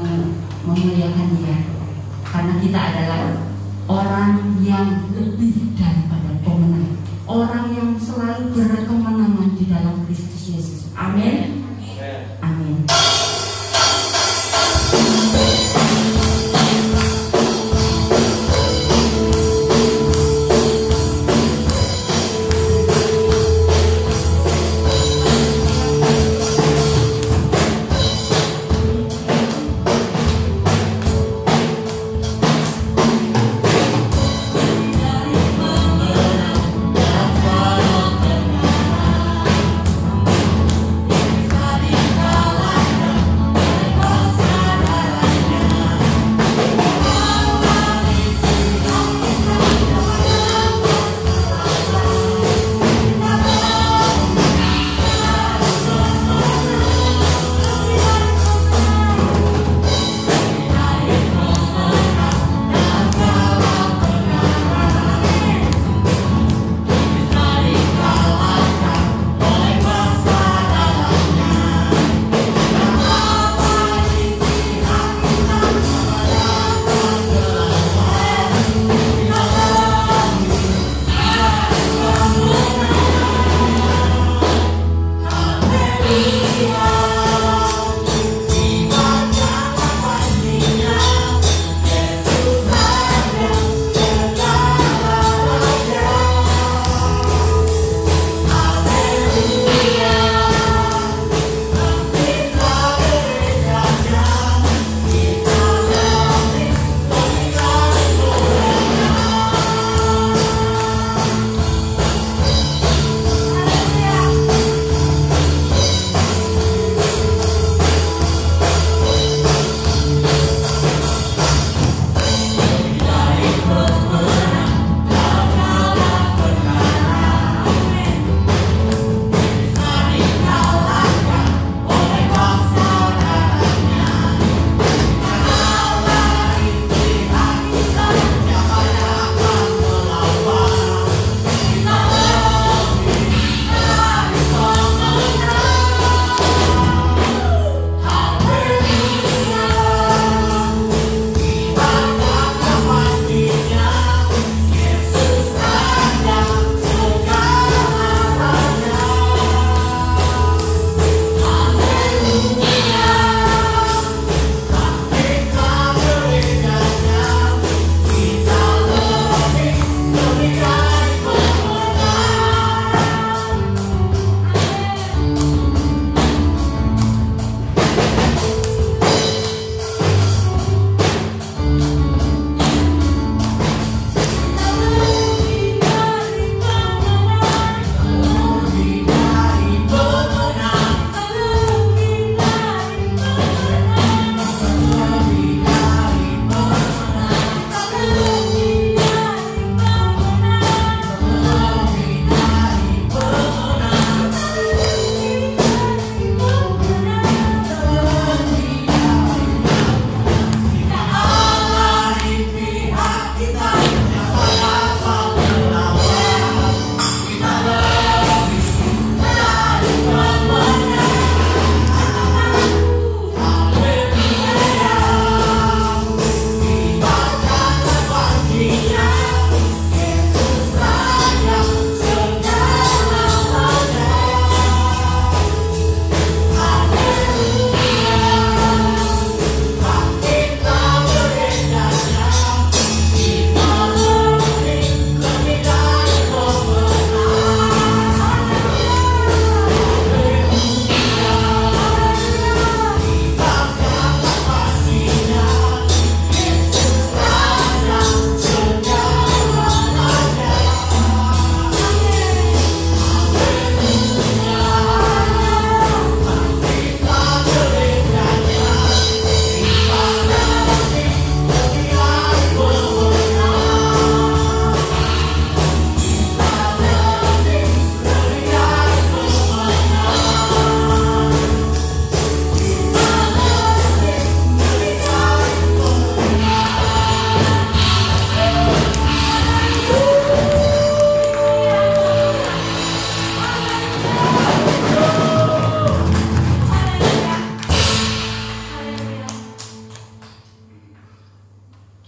memuliakan Dia, karena kita adalah orang yang lebih daripada pemenang, orang yang selalu berkemenangan di dalam Kristus Yesus. Amin. Amin. Dari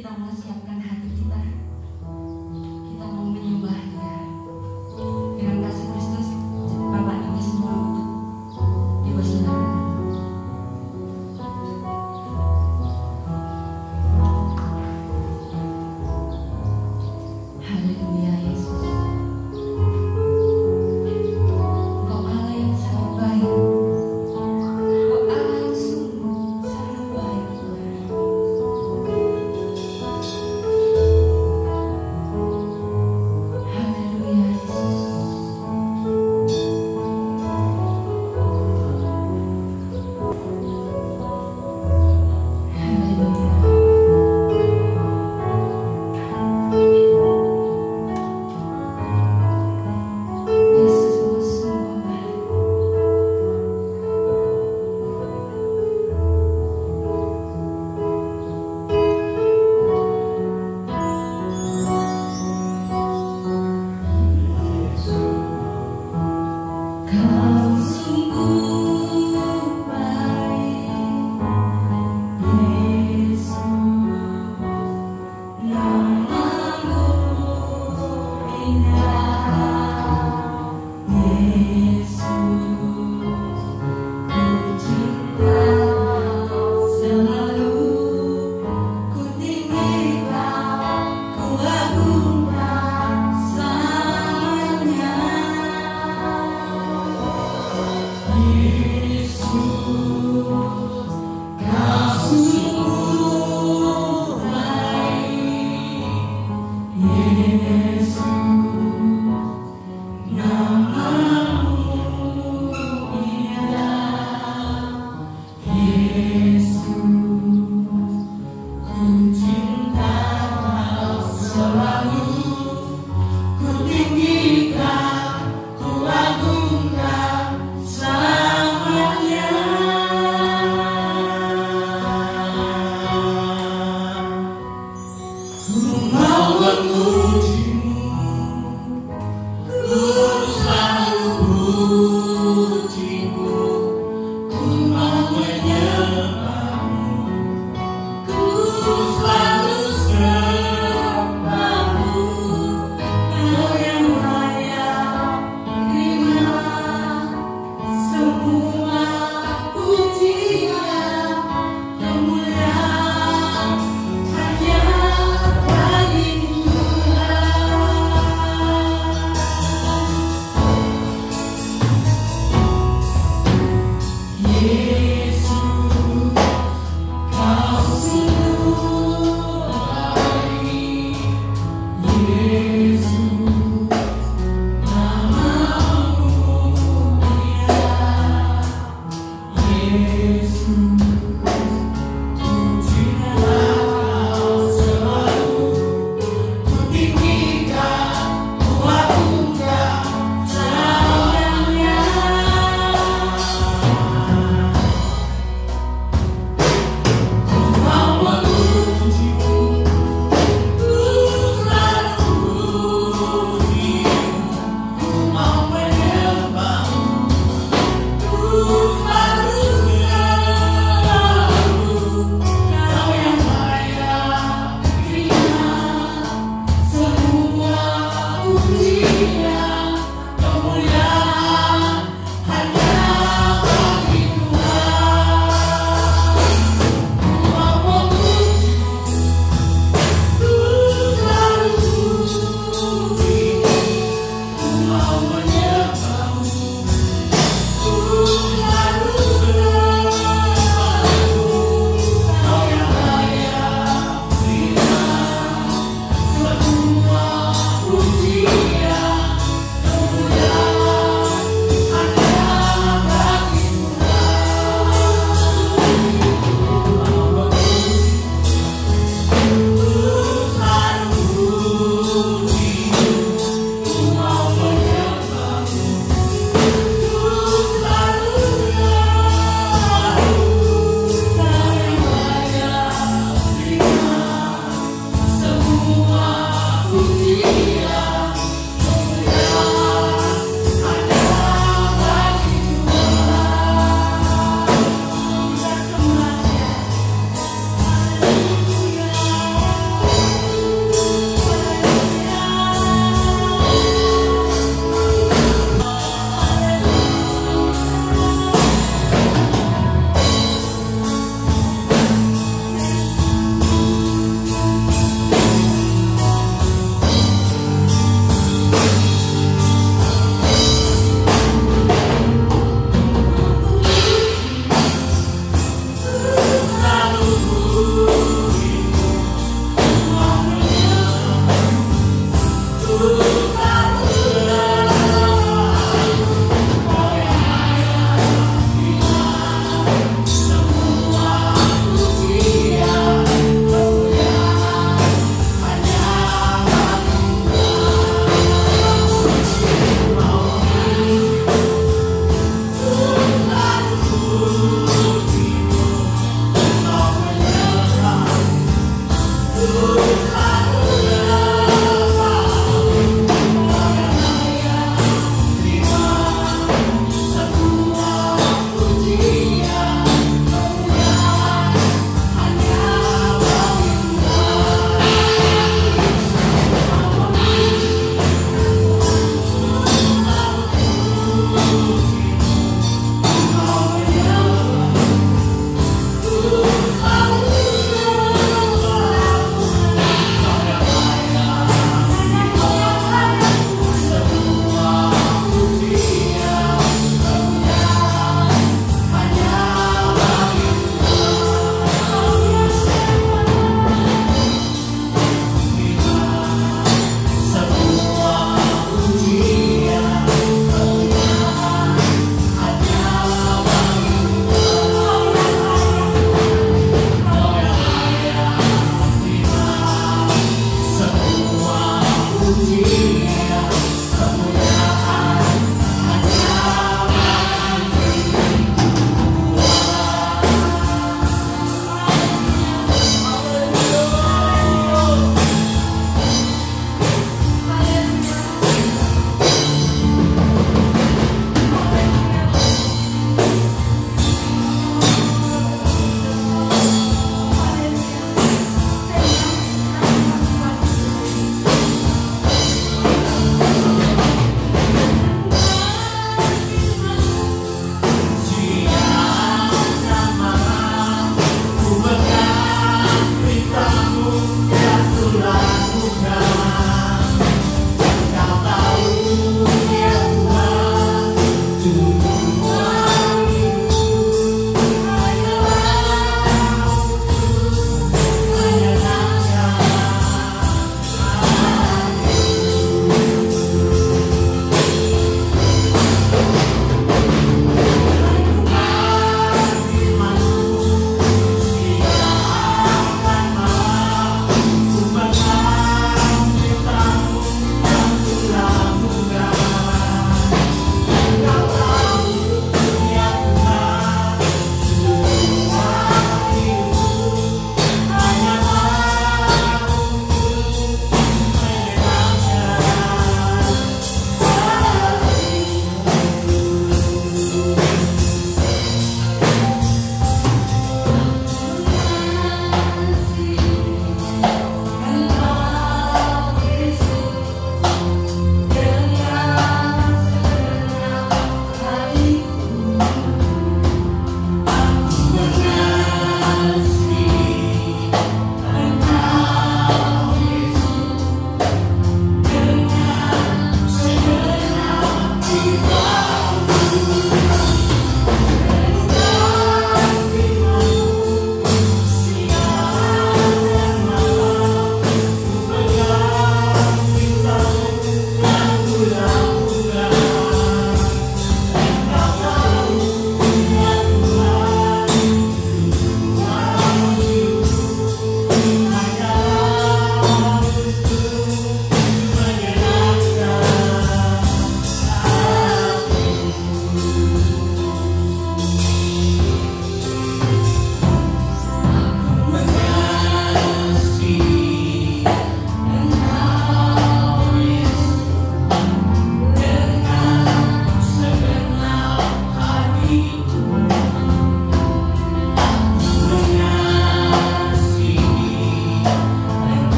kita mau siapkan hati kita. Kita mau menyembah Dia. Dengan kasih Kristus, Bapak ini semua untuk Ibu silakan. Haleluya Yesus. Engkau Allah yang sangat baik. Engkau Allah yang sungguh sangat baik Tuhan.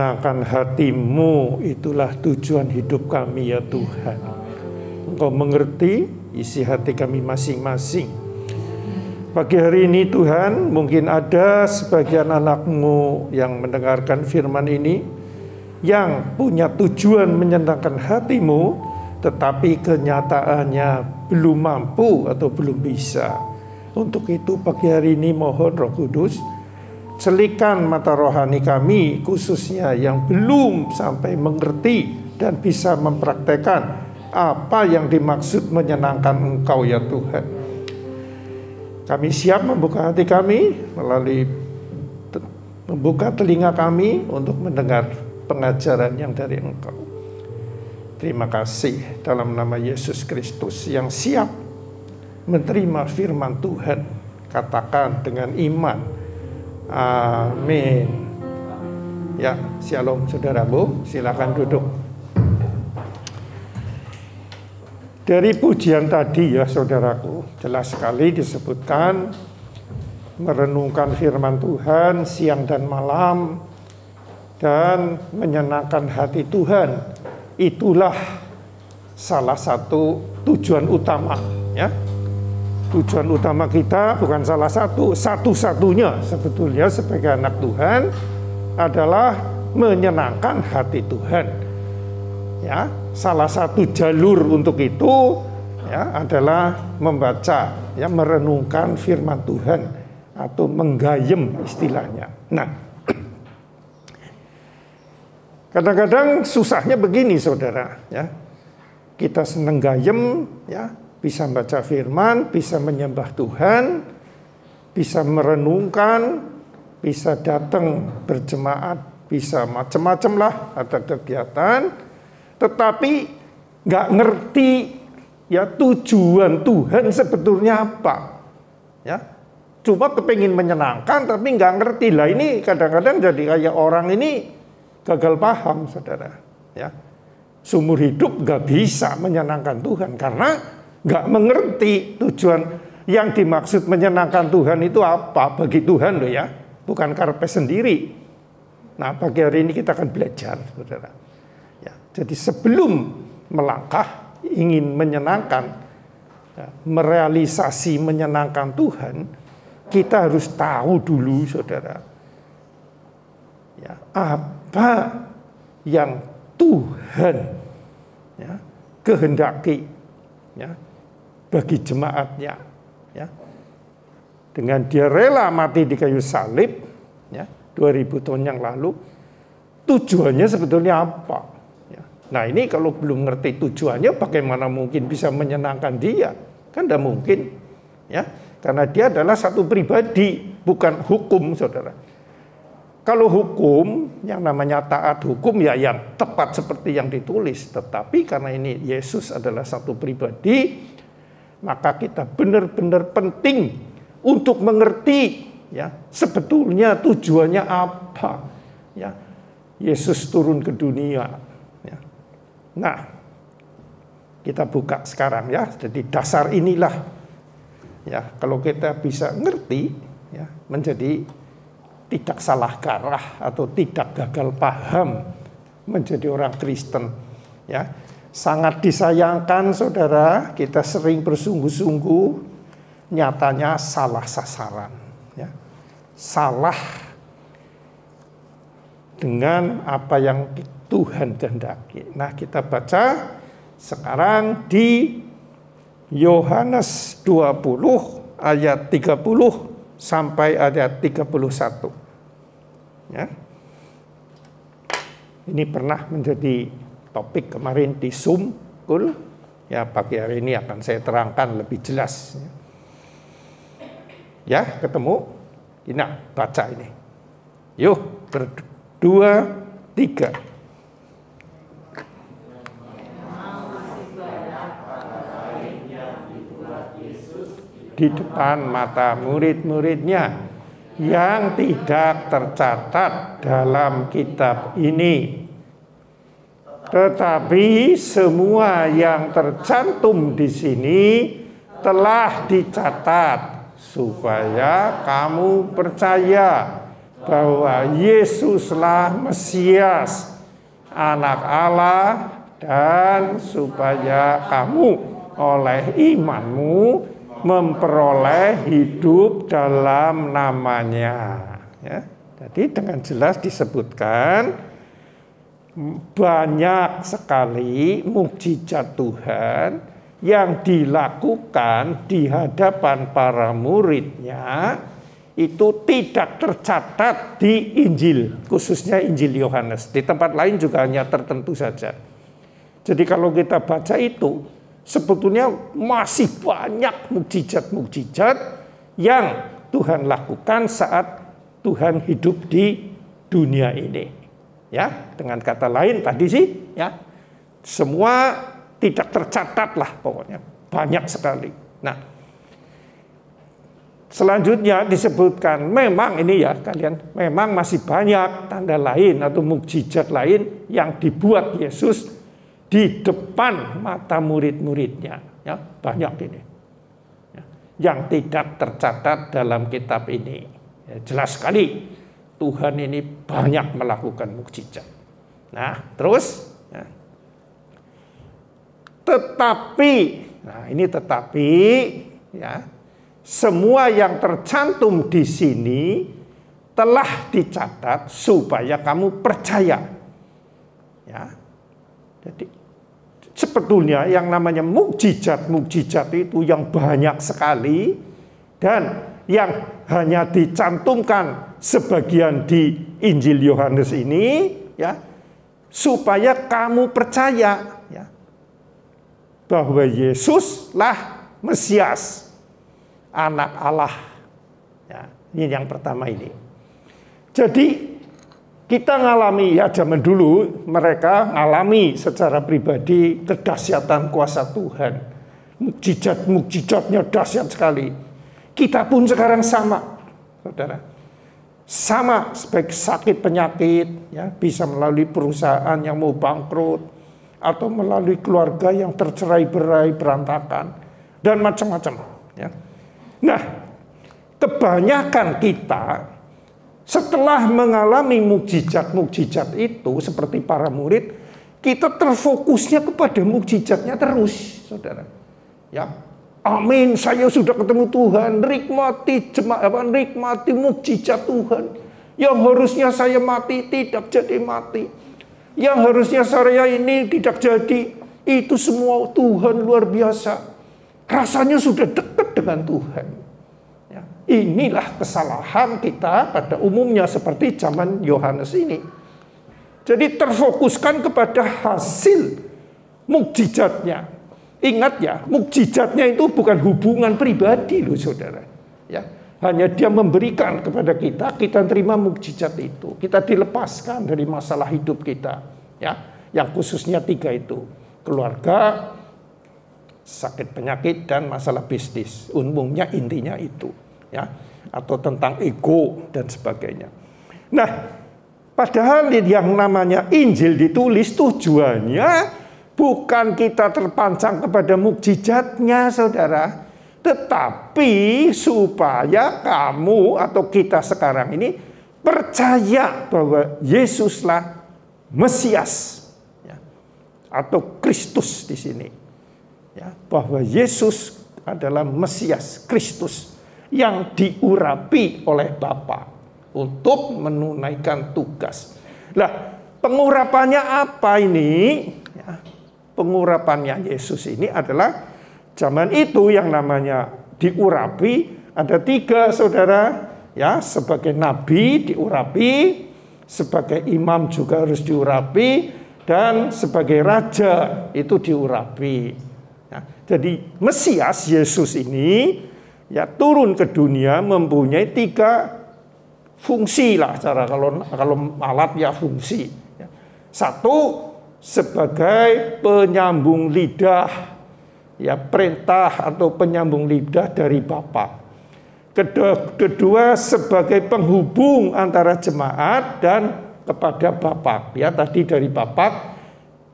menyenangkan hati-Mu itulah tujuan hidup kami ya Tuhan. Engkau mengerti isi hati kami masing-masing. Pagi hari ini Tuhan, mungkin ada sebagian anak-Mu yang mendengarkan firman ini, yang punya tujuan menyenangkan hati-Mu, tetapi kenyataannya belum mampu atau belum bisa. Untuk itu pagi hari ini mohon Roh Kudus, celikan mata rohani kami, khususnya yang belum sampai mengerti dan bisa mempraktekkan apa yang dimaksud menyenangkan Engkau ya Tuhan. Kami siap membuka hati kami, melalui membuka telinga kami untuk mendengar pengajaran yang dari Engkau. Terima kasih dalam nama Yesus Kristus yang siap menerima firman Tuhan. Katakan dengan iman. Amin. Ya, shalom saudaraku, silakan duduk. Dari pujian tadi ya saudaraku, jelas sekali disebutkan merenungkan firman Tuhan siang dan malam dan menyenangkan hati Tuhan. Itulah salah satu tujuan utama ya. Tujuan utama kita bukan salah satu, satu-satunya sebetulnya sebagai anak Tuhan adalah menyenangkan hati Tuhan. Ya, salah satu jalur untuk itu ya adalah membaca, ya merenungkan firman Tuhan atau menggayem istilahnya. Nah, kadang-kadang susahnya begini saudara, ya. Kita seneng gayem, ya. Bisa baca firman, bisa menyembah Tuhan, bisa merenungkan, bisa datang berjemaat, bisa macam-macam lah, ada kegiatan, tetapi nggak ngerti ya tujuan Tuhan sebetulnya apa, ya. Cuma kepingin menyenangkan, tapi nggak ngerti lah. Ini kadang-kadang jadi kayak orang ini gagal paham, saudara. Ya, seumur hidup nggak bisa menyenangkan Tuhan karena nggak mengerti tujuan yang dimaksud menyenangkan Tuhan itu apa bagi Tuhan loh ya, bukan karpe sendiri. Nah pagi hari ini kita akan belajar saudara ya, jadi sebelum melangkah ingin menyenangkan ya, merealisasi menyenangkan Tuhan, kita harus tahu dulu saudara ya, apa yang Tuhan ya, kehendaki ya, bagi jemaatnya ya. Dengan dia rela mati di kayu salib ya, 2000 tahun yang lalu, tujuannya sebetulnya apa ya. Nah ini kalau belum ngerti tujuannya, bagaimana mungkin bisa menyenangkan dia? Kan tidak mungkin ya, karena dia adalah satu pribadi, bukan hukum saudara. Kalau hukum yang namanya taat hukum ya yang tepat seperti yang ditulis, tetapi karena ini Yesus adalah satu pribadi, maka kita benar-benar penting untuk mengerti ya sebetulnya tujuannya apa ya Yesus turun ke dunia ya. Nah kita buka sekarang ya, jadi dasar inilah ya, kalau kita bisa ngerti ya, menjadi tidak salah kaprah atau tidak gagal paham menjadi orang Kristen ya. Sangat disayangkan saudara, kita sering bersungguh-sungguh, nyatanya salah sasaran ya. Salah dengan apa yang Tuhan kehendaki. Nah kita baca sekarang di Yohanes 20 ayat 30 sampai ayat 31 ya. Ini pernah menjadi topik kemarin di Zoom, cool. Ya pagi hari ini akan saya terangkan lebih jelas. Ya ketemu, ini baca ini. Yuk berdua, tiga. Di depan mata murid-muridnya yang tidak tercatat dalam kitab ini. Tetapi semua yang tercantum di sini telah dicatat supaya kamu percaya bahwa Yesuslah Mesias, Anak Allah, dan supaya kamu oleh imanmu memperoleh hidup dalam namanya. Ya, jadi dengan jelas disebutkan banyak sekali mukjizat Tuhan yang dilakukan di hadapan para muridnya itu tidak tercatat di Injil, khususnya Injil Yohanes. Di tempat lain juga hanya tertentu saja. Jadi kalau kita baca itu, sebetulnya masih banyak mukjizat-mukjizat yang Tuhan lakukan saat Tuhan hidup di dunia ini. Ya, dengan kata lain tadi sih, ya, semua tidak tercatat lah pokoknya, banyak sekali. Nah, selanjutnya disebutkan memang ini ya kalian, memang masih banyak tanda lain atau mukjizat lain yang dibuat Yesus di depan mata murid-muridnya, ya, banyak ini, ya, yang tidak tercatat dalam kitab ini. Ya, jelas sekali Tuhan ini banyak melakukan mukjizat. Nah, terus, ya, tetapi, nah ini tetapi, ya, semua yang tercantum di sini telah dicatat supaya kamu percaya. Ya, jadi sebetulnya yang namanya mukjizat-mukjizat itu yang banyak sekali dan yang hanya dicantumkan sebagian di Injil Yohanes ini, ya, supaya kamu percaya, ya, bahwa Yesuslah Mesias, Anak Allah. Ya, ini yang pertama ini. Jadi kita ngalami, ya zaman dulu mereka ngalami secara pribadi kedahsyatan kuasa Tuhan. Mukjizat-mukjizatnya dahsyat sekali. Kita pun sekarang sama, saudara. Sama sebagai sakit penyakit, ya, bisa melalui perusahaan yang mau bangkrut, atau melalui keluarga yang tercerai-berai berantakan, dan macam-macam. Ya. Nah, kebanyakan kita setelah mengalami mukjizat-mukjizat itu seperti para murid, kita terfokusnya kepada mukjizatnya terus, saudara. Ya, amin, saya sudah ketemu Tuhan, nikmati mukjizat Tuhan. Yang harusnya saya mati tidak jadi mati. Yang harusnya saya ini tidak jadi, itu semua Tuhan luar biasa. Rasanya sudah dekat dengan Tuhan. Ya, inilah kesalahan kita pada umumnya seperti zaman Yohanes ini. Jadi terfokuskan kepada hasil mukjizatnya. Ingat ya, mukjizatnya itu bukan hubungan pribadi loh saudara. Ya, hanya dia memberikan kepada kita, kita terima mukjizat itu. Kita dilepaskan dari masalah hidup kita. Ya, yang khususnya 3 itu. Keluarga, sakit penyakit, dan masalah bisnis. Umumnya intinya itu. Ya, atau tentang ego dan sebagainya. Nah, padahal yang namanya Injil ditulis tujuannya bukan kita terpancang kepada mukjizatnya, saudara. Tetapi supaya kamu atau kita sekarang ini percaya bahwa Yesuslah Mesias, ya, atau Kristus di sini. Ya, bahwa Yesus adalah Mesias, Kristus yang diurapi oleh Bapa untuk menunaikan tugas. Nah, pengurapannya apa ini? Ya, pengurapannya Yesus ini adalah zaman itu yang namanya diurapi ada 3, saudara. Ya, sebagai nabi diurapi, sebagai imam juga harus diurapi, dan sebagai raja itu diurapi. Ya, jadi Mesias Yesus ini ya turun ke dunia mempunyai 3 fungsi lah, cara kalau alat ya fungsi. Ya. 1 sebagai penyambung lidah, ya, perintah atau penyambung lidah dari Bapa. Kedua sebagai penghubung antara jemaat dan kepada Bapa. Ya, tadi dari Bapa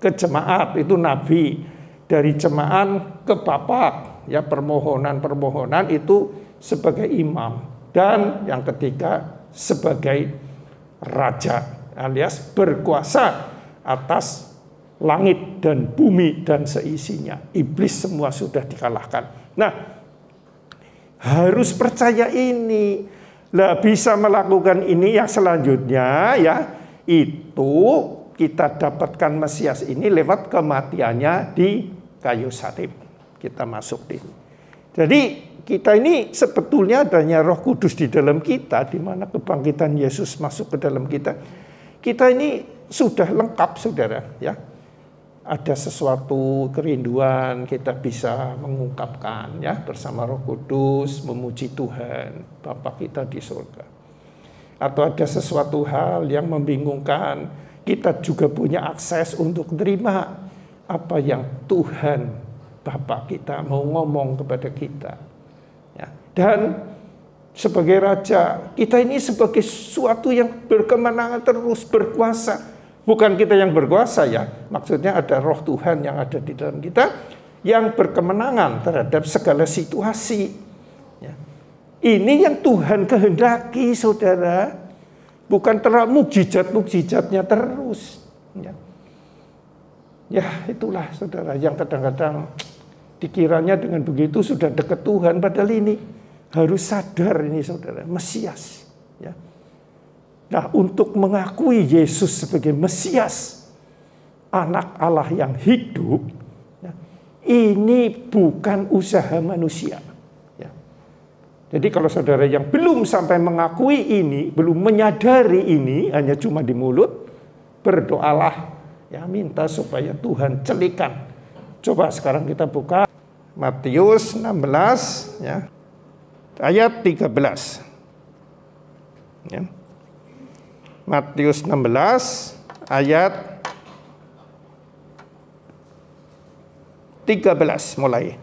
ke jemaat itu nabi, dari jemaat ke Bapa, ya, permohonan itu sebagai imam, dan yang ketiga sebagai raja alias berkuasa atas langit dan bumi dan seisinya. Iblis semua sudah dikalahkan. Nah, harus percaya ini. Lah bisa melakukan ini yang selanjutnya ya, itu kita dapatkan Mesias ini lewat kematiannya di kayu salib. Kita masuk di sini. Jadi kita ini sebetulnya adanya Roh Kudus di dalam kita, di mana kebangkitan Yesus masuk ke dalam kita. Kita ini sudah lengkap, saudara, ya. Ada sesuatu kerinduan kita bisa mengungkapkan ya bersama Roh Kudus, memuji Tuhan Bapa kita di surga. Atau ada sesuatu hal yang membingungkan, kita juga punya akses untuk terima apa yang Tuhan Bapa kita mau ngomong kepada kita. Ya. Dan sebagai raja, kita ini sebagai sesuatu yang berkemenangan terus, berkuasa. Bukan kita yang berkuasa ya, maksudnya ada Roh Tuhan yang ada di dalam kita yang berkemenangan terhadap segala situasi. Ya. Ini yang Tuhan kehendaki, saudara. Bukan terlalu mukjizat-mukjizatnya terus. Ya, itulah saudara yang kadang-kadang dikiranya dengan begitu sudah dekat Tuhan, padahal ini harus sadar ini saudara, Mesias. Ya. Nah, untuk mengakui Yesus sebagai Mesias, anak Allah yang hidup, ya, ini bukan usaha manusia. Ya. Jadi kalau saudara yang belum sampai mengakui ini, belum menyadari ini, hanya cuma di mulut, berdoalah, ya, minta supaya Tuhan celikan. Coba sekarang kita buka Matius 16, ya, ayat 13. Ya. Matius 16 ayat 13 mulai.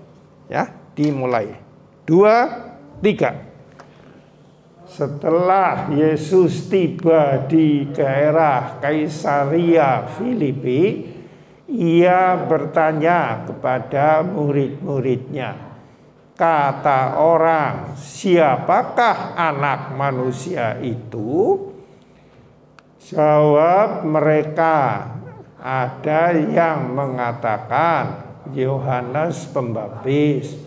Ya, dimulai. 2, 3. Setelah Yesus tiba di daerah Kaisaria Filipi, ia bertanya kepada murid-muridnya, kata orang, siapakah anak manusia itu? Jawab mereka, ada yang mengatakan Yohanes Pembaptis,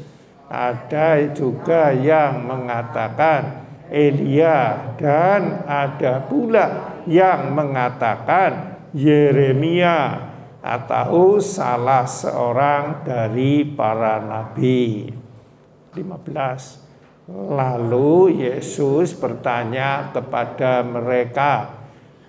ada juga yang mengatakan Elia, dan ada pula yang mengatakan Yeremia atau salah seorang dari para nabi. 15. Lalu Yesus bertanya kepada mereka,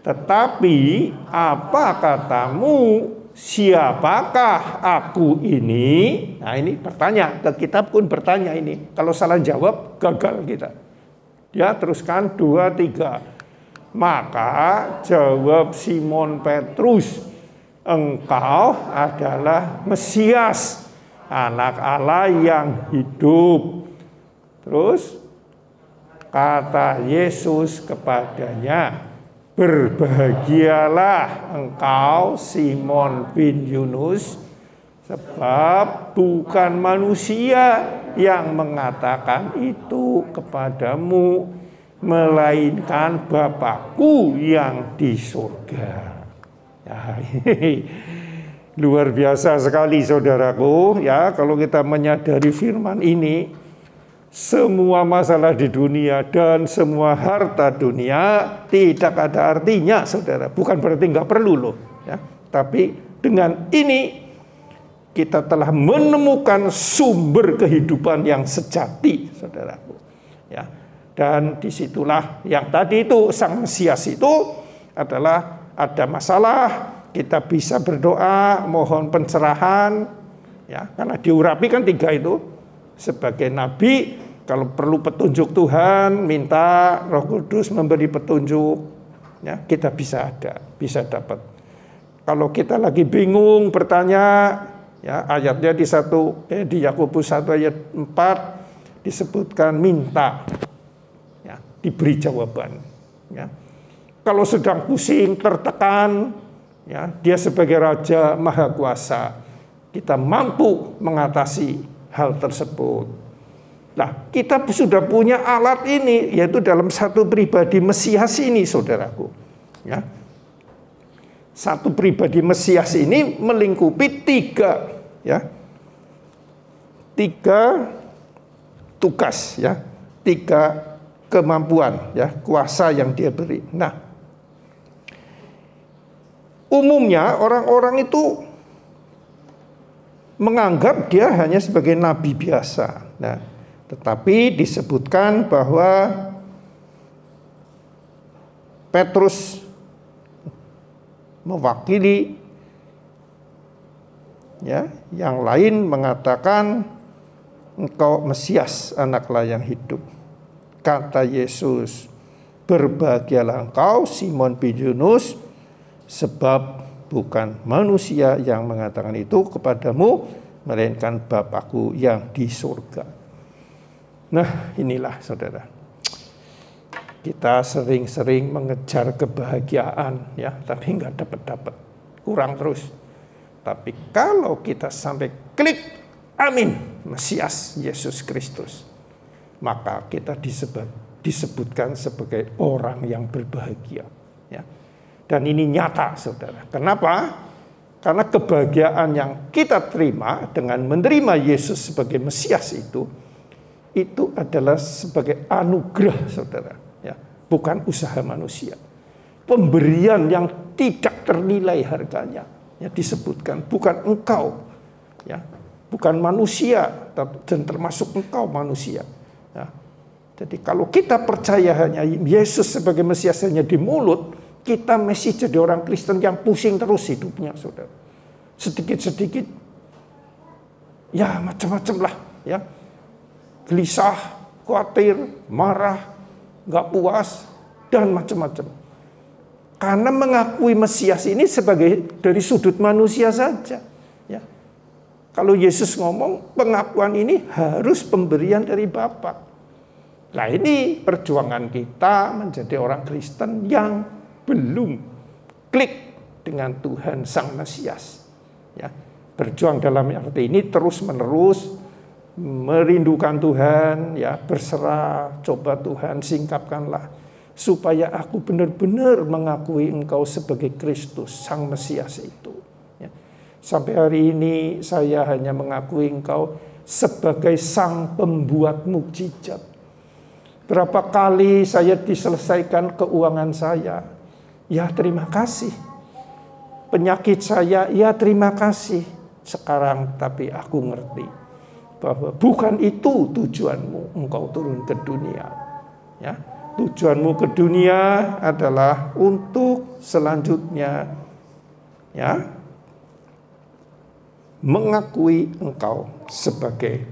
tetapi apa katamu, siapakah aku ini? Nah, ini bertanya, ke kita pun bertanya ini. Kalau salah jawab, gagal kita. Ya, teruskan 2, 3. Maka jawab Simon Petrus, engkau adalah Mesias, anak Allah yang hidup. Terus kata Yesus kepadanya, berbahagialah engkau Simon bin Yunus, sebab bukan manusia yang mengatakan itu kepadamu, melainkan Bapakku yang di surga. Ya, luar biasa sekali saudaraku ya, kalau kita menyadari firman ini. Semua masalah di dunia dan semua harta dunia tidak ada artinya, saudara. Bukan berarti nggak perlu loh, ya. Tapi dengan ini kita telah menemukan sumber kehidupan yang sejati, saudaraku. Ya. Dan disitulah yang tadi itu sang Mesias itu adalah ada masalah, kita bisa berdoa, mohon pencerahan, ya. Karena diurapi kan 3 itu. Sebagai nabi, kalau perlu petunjuk Tuhan, minta Roh Kudus memberi petunjuk, ya, kita bisa dapat. Kalau kita lagi bingung bertanya, ya, ayatnya di Yakobus 1 ayat 4 disebutkan minta, ya, diberi jawaban. Ya. Kalau sedang pusing, tertekan, ya, Dia sebagai Raja Maha Kuasa, kita mampu mengatasi hal tersebut. Nah, kita sudah punya alat ini, yaitu dalam satu pribadi Mesias ini, saudaraku. Ya. Satu pribadi Mesias ini melingkupi tiga tugas, ya, tiga kemampuan, ya, kuasa yang dia beri. Nah, umumnya orang-orang itu menganggap dia hanya sebagai nabi biasa. Nah, tetapi disebutkan bahwa Petrus mewakili, ya, yang lain mengatakan, engkau Mesias, Anak-Allah yang hidup. Kata Yesus, berbahagialah engkau Simon bin Yunus, sebab bukan manusia yang mengatakan itu kepadamu, melainkan Bapakku yang di surga. Nah, inilah saudara, kita sering-sering mengejar kebahagiaan, ya, tapi nggak dapat, kurang terus. Tapi kalau kita sampai klik, amin, Mesias Yesus Kristus, maka kita disebutkan sebagai orang yang berbahagia, ya. Dan ini nyata, saudara. Kenapa? Karena kebahagiaan yang kita terima dengan menerima Yesus sebagai Mesias itu adalah sebagai anugerah, saudara, ya, bukan usaha manusia. Pemberian yang tidak ternilai harganya, ya, disebutkan, bukan engkau, ya, bukan manusia, dan termasuk engkau manusia. Ya. Jadi kalau kita percaya hanya Yesus sebagai Mesias hanya di mulut, kita masih jadi orang Kristen yang pusing terus hidupnya, saudara. Sedikit-sedikit, ya macam-macam lah, ya, gelisah, khawatir, marah, nggak puas, dan macam-macam. Karena mengakui Mesias ini sebagai dari sudut manusia saja, ya. Kalau Yesus ngomong pengakuan ini harus pemberian dari Bapa. Nah, ini perjuangan kita menjadi orang Kristen yang belum klik dengan Tuhan Sang Mesias, ya. Berjuang dalam arti ini terus-menerus merindukan Tuhan, ya, berserah, coba Tuhan singkapkanlah supaya aku benar-benar mengakui Engkau sebagai Kristus, Sang Mesias itu, ya. Sampai hari ini saya hanya mengakui Engkau sebagai Sang Pembuat mukjizat. Berapa kali saya diselesaikan keuangan saya, ya terima kasih. Penyakit saya, ya terima kasih. Sekarang tapi aku ngerti bahwa bukan itu tujuanmu engkau turun ke dunia, ya. Tujuanmu ke dunia adalah untuk selanjutnya, ya, mengakui engkau sebagai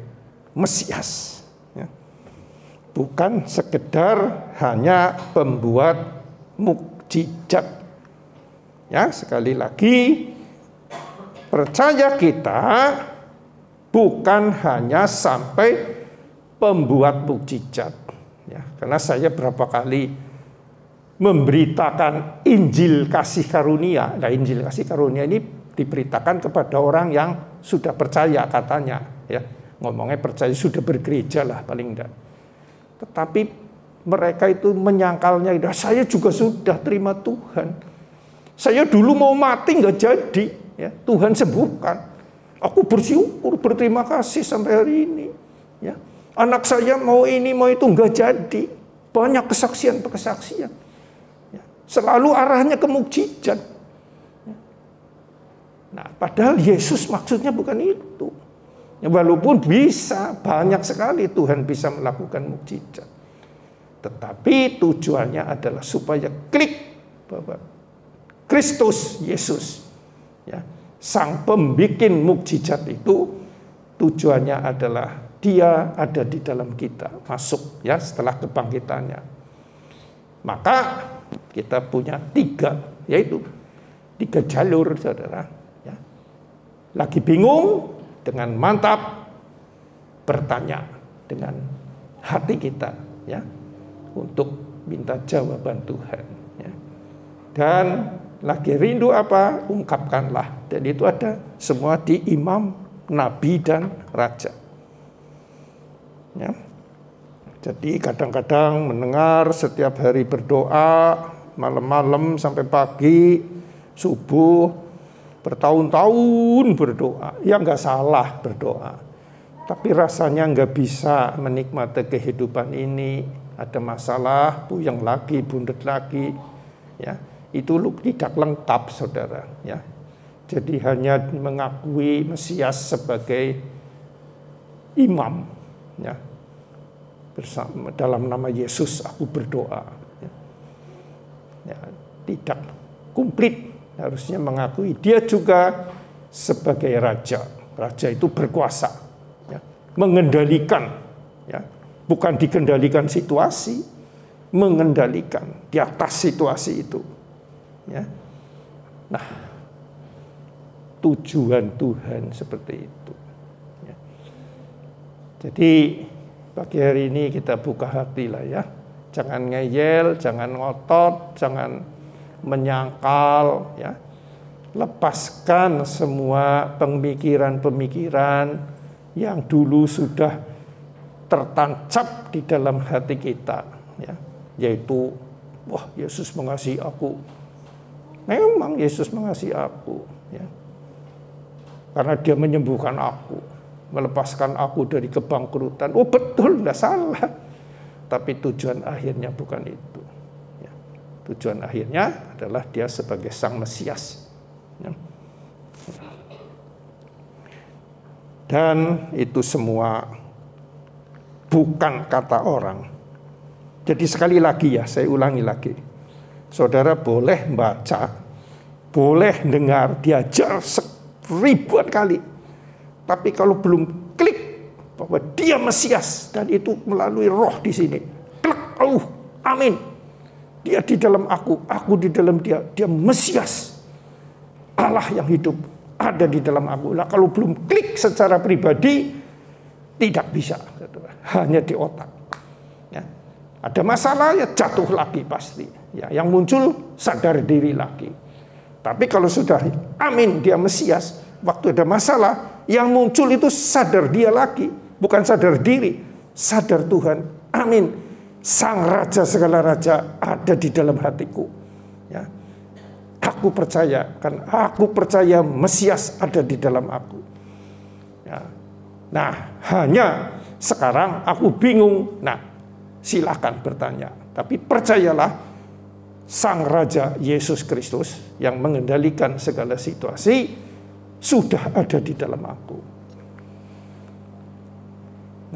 Mesias, ya. Bukan sekedar hanya pembuat mukjizat. Ya, sekali lagi, percaya kita bukan hanya sampai pembuat mukjizat, ya. Karena saya berapa kali memberitakan Injil kasih karunia. Nah, Injil kasih karunia ini diberitakan kepada orang yang sudah percaya katanya, ya. Ngomongnya percaya, sudah bergereja lah paling enggak. Tetapi mereka itu menyangkalnya, saya juga sudah terima Tuhan. Saya dulu mau mati nggak jadi, ya, Tuhan sembuhkan. Aku bersyukur, berterima kasih sampai hari ini, ya. Anak saya mau ini mau itu nggak jadi. Banyak kesaksian, ya. Selalu arahnya ke mukjizat. Ya. Nah, padahal Yesus maksudnya bukan itu. Ya, walaupun bisa, banyak sekali Tuhan bisa melakukan mukjizat. Tetapi tujuannya adalah supaya klik bahwa Kristus Yesus, ya, Sang Pembikin mukjizat itu, tujuannya adalah Dia ada di dalam kita, masuk, ya, setelah kebangkitannya. Maka kita punya yaitu tiga jalur, saudara, ya. Lagi bingung, dengan mantap bertanya dengan hati kita, ya, untuk minta jawaban Tuhan, ya. Dan lagi rindu apa? Ungkapkanlah. Dan itu ada semua di imam, nabi, dan raja, ya. Jadi kadang-kadang mendengar setiap hari berdoa, malam-malam sampai pagi, subuh, bertahun-tahun berdoa. Ya nggak salah berdoa. Tapi rasanya nggak bisa menikmati kehidupan ini. Ada masalah, puyeng lagi, bundet lagi. Ya, itu tidak lengkap, saudara. Ya, jadi hanya mengakui Mesias sebagai imam. Ya, bersama dalam nama Yesus aku berdoa. Ya, tidak komplit, harusnya mengakui dia juga sebagai raja. Raja itu berkuasa, ya, mengendalikan, ya, bukan dikendalikan situasi, mengendalikan di atas situasi itu. Ya. Nah, tujuan Tuhan seperti itu. Ya. Jadi pagi hari ini kita buka hati lah ya. Jangan ngeyel, jangan ngotot, jangan menyangkal, ya. Lepaskan semua pemikiran-pemikiran yang dulu sudah tertancap di dalam hati kita, ya. Yaitu, wah, Yesus mengasihi aku. Memang Yesus mengasihi aku, ya. Karena dia menyembuhkan aku, melepaskan aku dari kebangkrutan. Oh betul, tidak salah. Tapi tujuan akhirnya bukan itu. Ya. Tujuan akhirnya adalah dia sebagai Sang Mesias. Ya. Dan itu semua bukan kata orang. Jadi sekali lagi ya, saya ulangi lagi. Saudara boleh baca, boleh dengar, diajar ribuan kali. Tapi kalau belum klik bahwa dia Mesias dan itu melalui roh di sini. Klik, amin. Dia di dalam aku di dalam dia. Dia Mesias. Allah yang hidup ada di dalam aku. Nah, kalau belum klik secara pribadi tidak bisa, hanya di otak. Ya. Ada masalah ya jatuh lagi pasti. Ya, yang muncul sadar diri lagi. Tapi kalau sudah amin dia Mesias, waktu ada masalah yang muncul itu sadar dia lagi. Bukan sadar diri, sadar Tuhan. Amin. Sang Raja segala raja ada di dalam hatiku. Ya. Aku percaya, kan aku percaya Mesias ada di dalam aku. Ya. Nah, hanya sekarang aku bingung. Nah, silakan bertanya. Tapi percayalah, Sang Raja Yesus Kristus yang mengendalikan segala situasi sudah ada di dalam aku.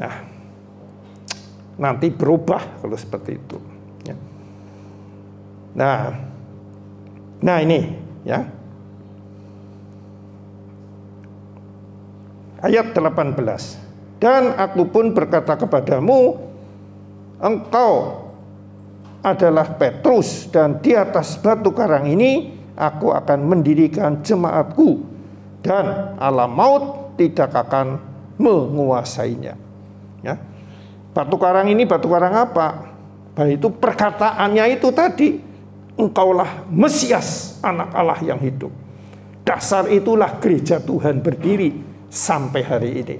Nah, nanti berubah kalau seperti itu. Ya. Nah ini ya. Ayat 18. Dan aku pun berkata kepadamu, engkau adalah Petrus, dan di atas batu karang ini aku akan mendirikan jemaatku, dan alam maut tidak akan menguasainya. Ya. Batu karang ini batu karang apa? Itu perkataannya itu tadi, engkaulah Mesias, anak Allah yang hidup. Dasar itulah gereja Tuhan berdiri sampai hari ini.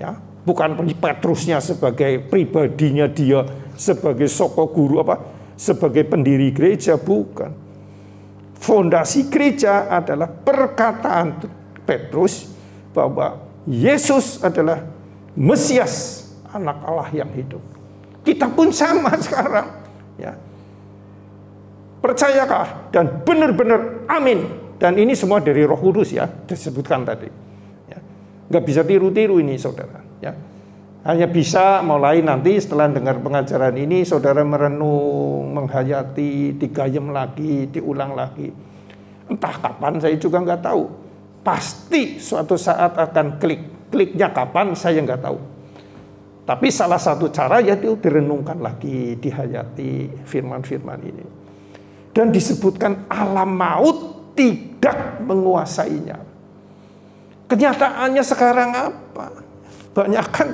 Ya, bukan Petrusnya sebagai pribadinya dia, sebagai soko guru sebagai pendiri gereja, bukan. Fondasi gereja adalah perkataan Petrus bahwa Yesus adalah Mesias, anak Allah yang hidup. Kita pun sama sekarang, ya. Percayakah dan benar-benar amin. Dan ini semua dari Roh Kudus ya, disebutkan tadi. Ya. Nggak bisa tiru-tiru ini saudara. Ya. Hanya bisa mulai nanti setelah dengar pengajaran ini, saudara merenung, menghayati, digayem lagi, diulang lagi. Entah kapan saya juga nggak tahu. Pasti suatu saat akan klik. Kliknya kapan saya nggak tahu. Tapi salah satu cara yaitu direnungkan lagi, dihayati firman-firman ini. Dan disebutkan alam maut tidak menguasainya. Kenyataannya sekarang apa? Banyak kan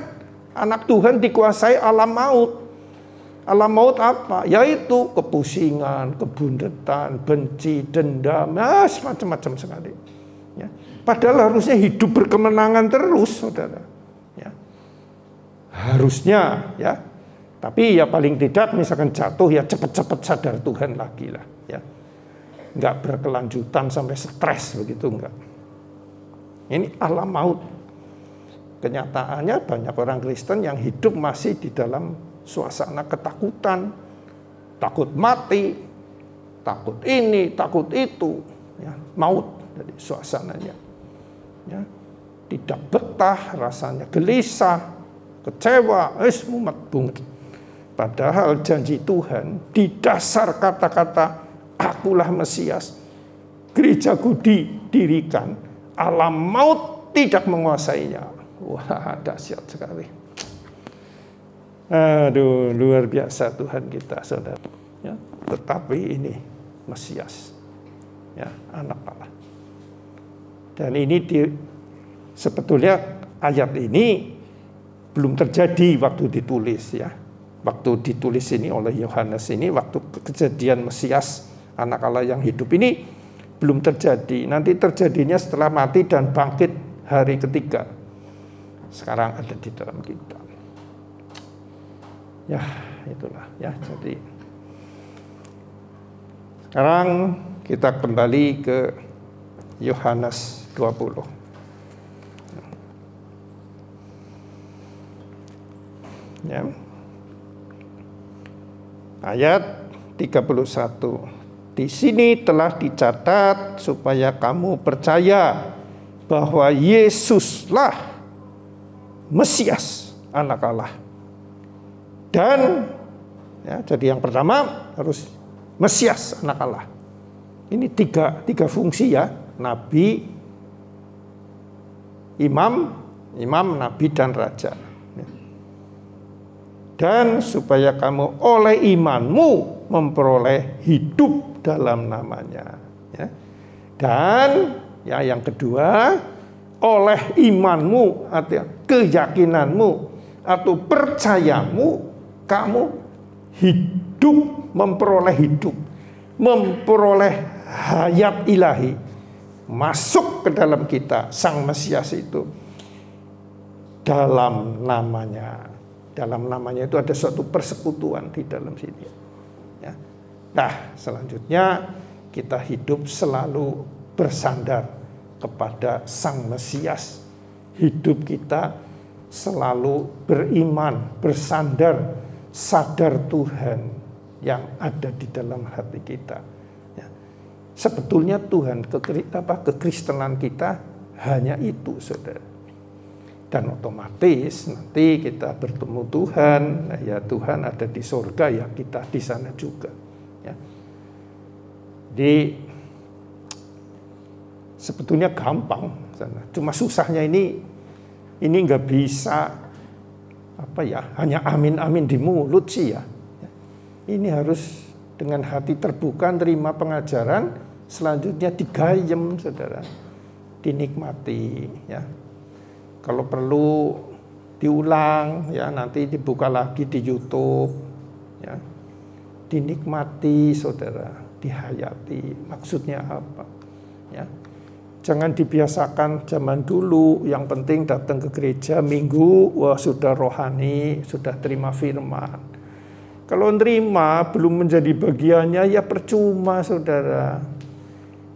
anak Tuhan dikuasai alam maut. Alam maut apa? Yaitu kepusingan, kebundetan, benci, dendam, macam-macam sekali. Ya. Padahal harusnya hidup berkemenangan terus, saudara. Ya. harusnya ya. Tapi ya paling tidak misalkan jatuh ya cepat-cepat sadar Tuhan lagi lah ya. Enggak berkelanjutan sampai stres begitu, enggak. Ini alam maut. Kenyataannya banyak orang Kristen yang hidup masih di dalam suasana ketakutan, takut mati, takut ini, takut itu, ya, maut dari suasananya. Ya, tidak betah, rasanya gelisah, kecewa, mumet bunget. Padahal janji Tuhan di dasar kata-kata akulah Mesias, gerejaku didirikan, alam maut tidak menguasainya. Wah, dahsyat sekali. Aduh, luar biasa Tuhan kita, saudara. Ya, tetapi ini Mesias, ya, anak Allah. Dan ini sebetulnya ayat ini belum terjadi waktu ditulis, ya. Waktu ditulis ini oleh Yohanes ini, waktu kejadian Mesias, anak Allah yang hidup ini belum terjadi. Nanti terjadinya setelah mati dan bangkit hari ketiga. Sekarang ada di dalam kita. Ya, itulah ya. Jadi sekarang kita kembali ke Yohanes 20. Ya. Ayat 31. Di sini telah dicatat supaya kamu percaya bahwa Yesuslah Mesias, anak Allah. Dan ya, jadi yang pertama harus Mesias, anak Allah. Ini tiga fungsi ya, nabi, imam, nabi dan raja. Dan supaya kamu oleh imanmu memperoleh hidup dalam namanya. Ya. Dan ya, yang kedua, oleh imanmu atau keyakinanmu atau percayamu, kamu hidup, memperoleh hidup, memperoleh hayat ilahi masuk ke dalam kita, Sang Mesias itu dalam namanya. Dalam namanya itu ada suatu persekutuan di dalam sini. Ya. Nah, selanjutnya kita hidup selalu bersandar kepada Sang Mesias. Hidup kita selalu beriman, bersandar, sadar Tuhan yang ada di dalam hati kita. Ya. Sebetulnya Tuhan, kekristenan kita hanya itu, saudara. Dan otomatis nanti kita bertemu Tuhan, ya Tuhan ada di surga, ya kita di sana juga. Ya. Jadi sebetulnya gampang, cuma susahnya ini nggak bisa hanya amin di mulut sih ya. Ini harus dengan hati terbuka terima pengajaran, selanjutnya digayem, saudara, dinikmati ya. Kalau perlu diulang ya, nanti dibuka lagi di YouTube ya, dinikmati, saudara, dihayati. Maksudnya apa ya? Jangan dibiasakan zaman dulu, yang penting datang ke gereja minggu, wah sudah rohani, sudah terima firman. Kalau terima belum menjadi bagiannya, ya percuma, saudara.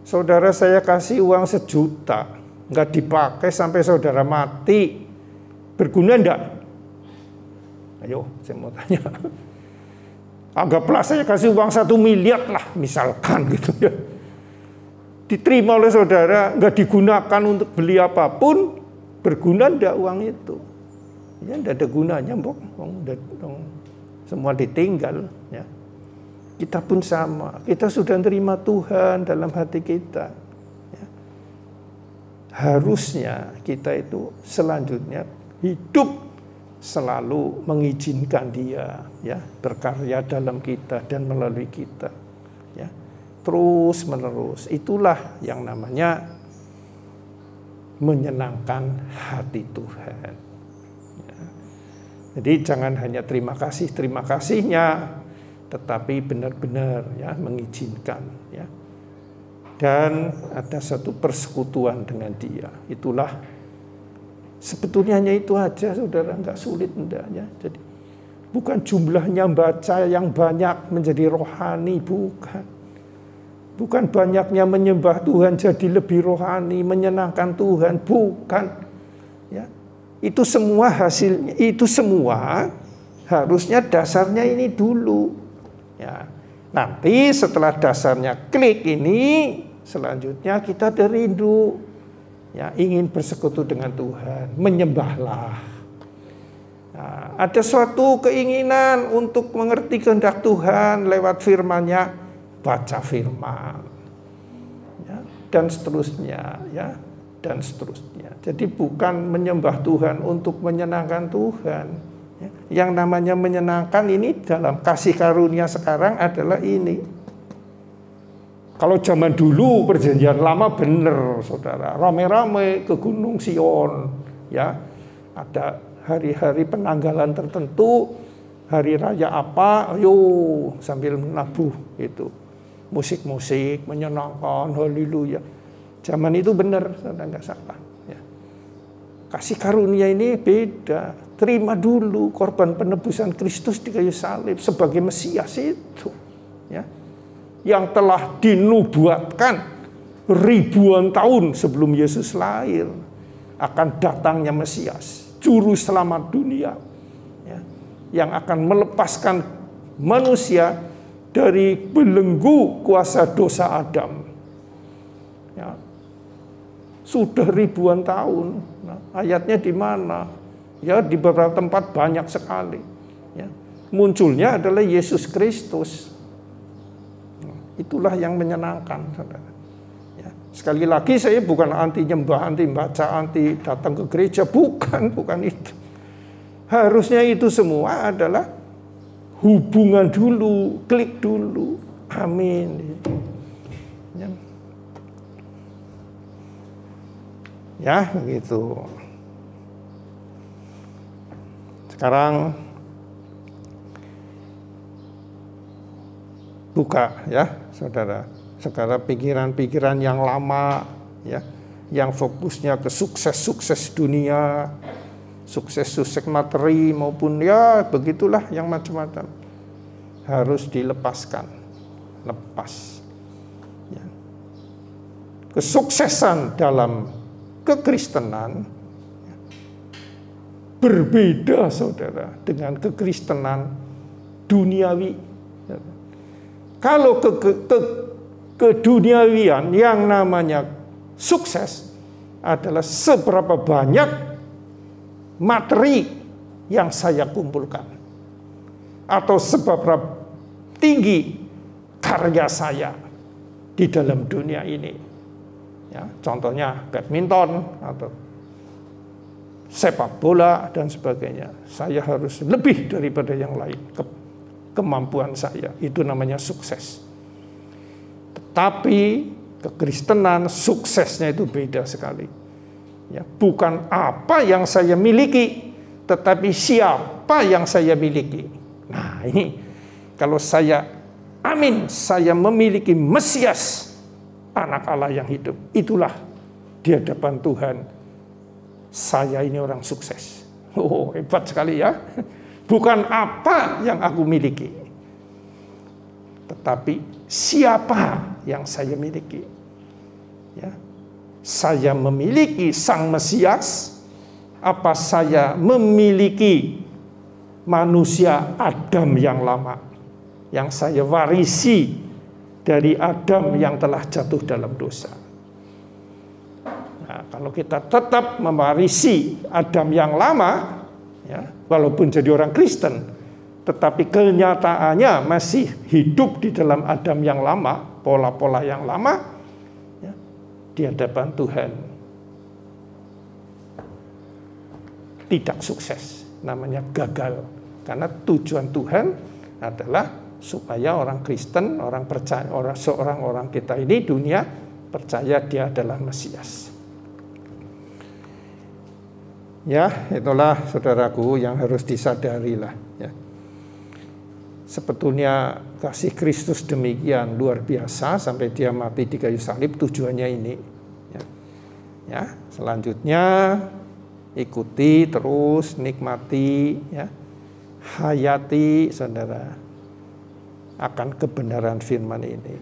Saudara, saya kasih uang 1 juta, nggak dipakai sampai saudara mati, berguna enggak? Ayo, saya mau tanya. Anggaplah saya kasih uang 1 miliar lah, misalkan gitu ya. Diterima oleh saudara, nggak digunakan untuk beli apapun, berguna enggak uang itu? Ya enggak ada gunanya, semua ditinggal. Ya. Kita pun sama, kita sudah terima Tuhan dalam hati kita. Ya. Harusnya kita itu selanjutnya hidup selalu mengizinkan Dia, ya, berkarya dalam kita dan melalui kita. Ya. Terus menerus, itulah yang namanya menyenangkan hati Tuhan. Ya. Jadi jangan hanya terima kasihnya, tetapi benar-benar ya mengizinkan ya. Dan ada satu persekutuan dengan Dia. Itulah Sebetulnya hanya itu aja, saudara, nggak sulit hendaknya. Jadi bukan jumlahnya baca yang banyak menjadi rohani, bukan. Bukan banyaknya menyembah Tuhan jadi lebih rohani, menyenangkan Tuhan, bukan. Ya, itu semua hasilnya, itu semua harusnya dasarnya ini dulu. Ya, nanti setelah dasarnya klik ini, selanjutnya kita rindu. Ya, ingin bersekutu dengan Tuhan, menyembahlah. Nah, ada suatu keinginan untuk mengerti kehendak Tuhan lewat firman-Nya, baca firman, ya, dan seterusnya, ya, dan seterusnya. Jadi bukan menyembah Tuhan untuk menyenangkan Tuhan. Ya. Yang namanya menyenangkan ini dalam kasih karunia sekarang adalah ini. Kalau zaman dulu perjanjian lama bener, saudara, rame-rame ke Gunung Sion, ya, ada hari-hari penanggalan tertentu, hari raya apa, ayo sambil menabuh itu, musik-musik menyenangkan, haleluya. Zaman itu bener, saudara, nggak salah. Ya. Kasih karunia ini beda, terima dulu korban penebusan Kristus di kayu salib sebagai Mesias itu, ya. Yang telah dinubuatkan ribuan tahun sebelum Yesus lahir akan datangnya Mesias, juru selamat dunia, ya, yang akan melepaskan manusia dari belenggu kuasa dosa Adam. Ya, sudah ribuan tahun. Nah, ayatnya di mana? Ya, di beberapa tempat banyak sekali. Ya, munculnya adalah Yesus Kristus. Itulah yang menyenangkan, saudara. Ya. Sekali lagi saya bukan anti nyembah, anti baca, anti datang ke gereja, bukan itu. Harusnya itu semua adalah hubungan dulu, klik dulu. Amin. Ya, ya begitu. Sekarang buka, ya, saudara. Sekarang pikiran-pikiran yang lama, ya, yang fokusnya ke sukses-sukses dunia, sukses-sukses materi maupun ya begitulah yang macam-macam, harus dilepaskan, lepas. Ya. Kesuksesan dalam kekristenan ya, berbeda, saudara, dengan kekristenan duniawi. Ya. Kalau keduniawian yang namanya sukses adalah seberapa banyak materi yang saya kumpulkan atau seberapa tinggi karya saya di dalam dunia ini. Ya, contohnya badminton atau sepak bola dan sebagainya. Saya harus lebih daripada yang lain. Kemampuan saya, itu namanya sukses. Tetapi kekristenan suksesnya itu beda sekali. Ya, bukan apa yang saya miliki, tetapi siapa yang saya miliki. Nah, ini kalau saya memiliki Mesias, anak Allah yang hidup, itulah di hadapan Tuhan saya ini orang sukses. Oh, hebat sekali ya. Bukan apa yang aku miliki, tetapi siapa yang saya miliki. Ya. Saya memiliki Sang Mesias, apa saya memiliki manusia Adam yang lama, yang saya warisi dari Adam yang telah jatuh dalam dosa. Nah, kalau kita tetap mewarisi Adam yang lama, ya, walaupun jadi orang Kristen, tetapi kenyataannya masih hidup di dalam Adam yang lama, pola-pola yang lama, ya, di hadapan Tuhan tidak sukses, namanya gagal. Karena tujuan Tuhan adalah supaya orang Kristen, orang percaya, orang kita ini dunia percaya Dia adalah Mesias. Ya, itulah saudaraku yang harus disadarilah. Ya. Sebetulnya kasih Kristus demikian luar biasa sampai Dia mati di kayu salib, tujuannya ini. Ya, selanjutnya ikuti terus, nikmati, ya, hayati saudara akan kebenaran firman ini.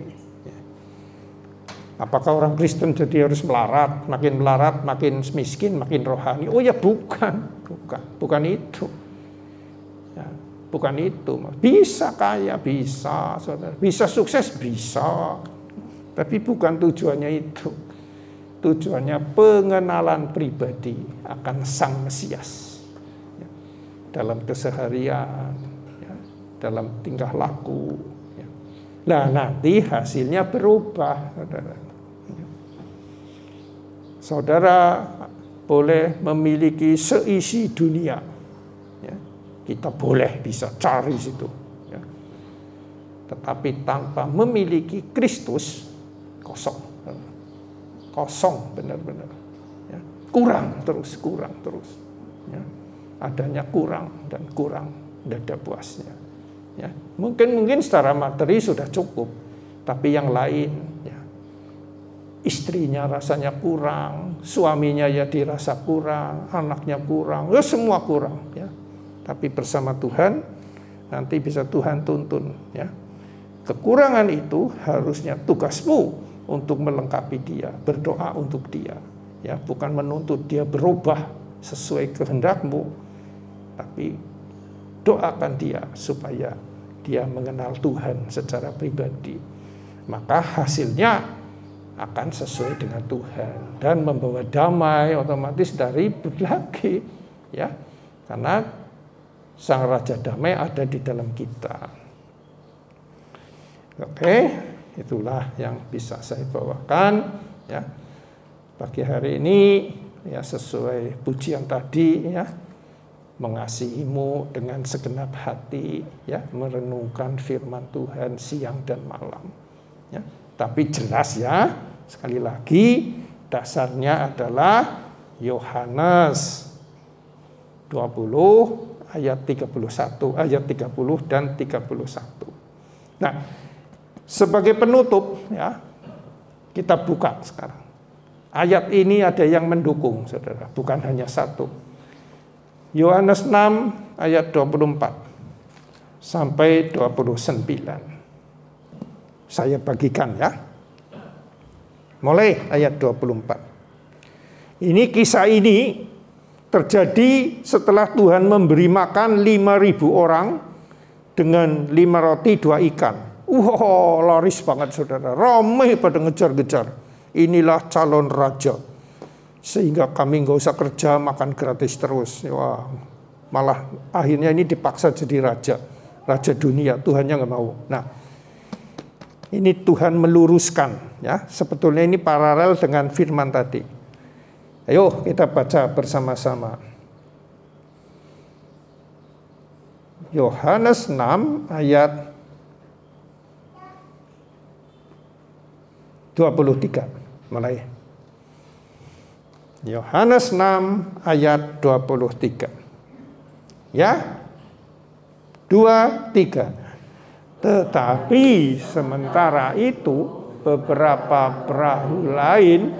Ya. Apakah orang Kristen jadi harus melarat, makin miskin, makin rohani? Oh ya bukan itu. Ya, bukan itu. Bisa kaya, bisa saudara, bisa sukses, bisa. Tapi bukan tujuannya itu. Tujuannya pengenalan pribadi akan Sang Mesias, ya, dalam keseharian, ya, dalam tingkah laku, ya. Nah nanti hasilnya berubah, saudara. Ya. Saudara boleh memiliki seisi dunia, ya. Kita boleh bisa cari situ, ya. Tetapi tanpa memiliki Kristus, kosong benar-benar, ya. kurang terus, ya. Adanya kurang dan kurang, tidak ada puasnya, ya. Mungkin secara materi sudah cukup, tapi yang lain, ya, istrinya rasanya kurang, suaminya ya dirasa kurang, anaknya kurang, ya semua kurang, ya. Tapi bersama Tuhan nanti bisa Tuhan tuntun, ya. Kekurangan itu harusnya tugasmu untuk melengkapi dia, berdoa untuk dia, ya, bukan menuntut dia berubah sesuai kehendakmu, tapi doakan dia supaya dia mengenal Tuhan secara pribadi, maka hasilnya akan sesuai dengan Tuhan dan membawa damai, otomatis dari lagi, ya, karena Sang Raja Damai ada di dalam kita. Oke. Itulah yang bisa saya bawakan, ya, pagi hari ini, ya, sesuai pujian tadi, ya, mengasihimu dengan segenap hati, ya, merenungkan firman Tuhan siang dan malam, ya. Tapi jelas, ya, sekali lagi dasarnya adalah Yohanes 20 ayat 31, ayat 30 dan 31. Nah, sebagai penutup, ya, kita buka sekarang. Ayat ini ada yang mendukung, saudara, bukan hanya satu. Yohanes 6 ayat 24 sampai 29. Saya bagikan, ya. Mulai ayat 24. Ini kisah ini terjadi setelah Tuhan memberi makan 5.000 orang dengan 5 roti 2 ikan. Laris banget, saudara. Ramai pada ngejar-ngejar. Inilah calon raja. Sehingga kami nggak usah kerja, makan gratis terus. Wah, malah akhirnya ini dipaksa jadi raja. Raja dunia, Tuhannya nggak mau. Nah, ini Tuhan meluruskan, ya. Sebetulnya ini paralel dengan firman tadi. Ayo kita baca bersama-sama. Yohanes 6 ayat 23. Mulai. Yohanes 6 ayat 23. Ya? 2, 3. Tetapi sementara itu beberapa perahu lain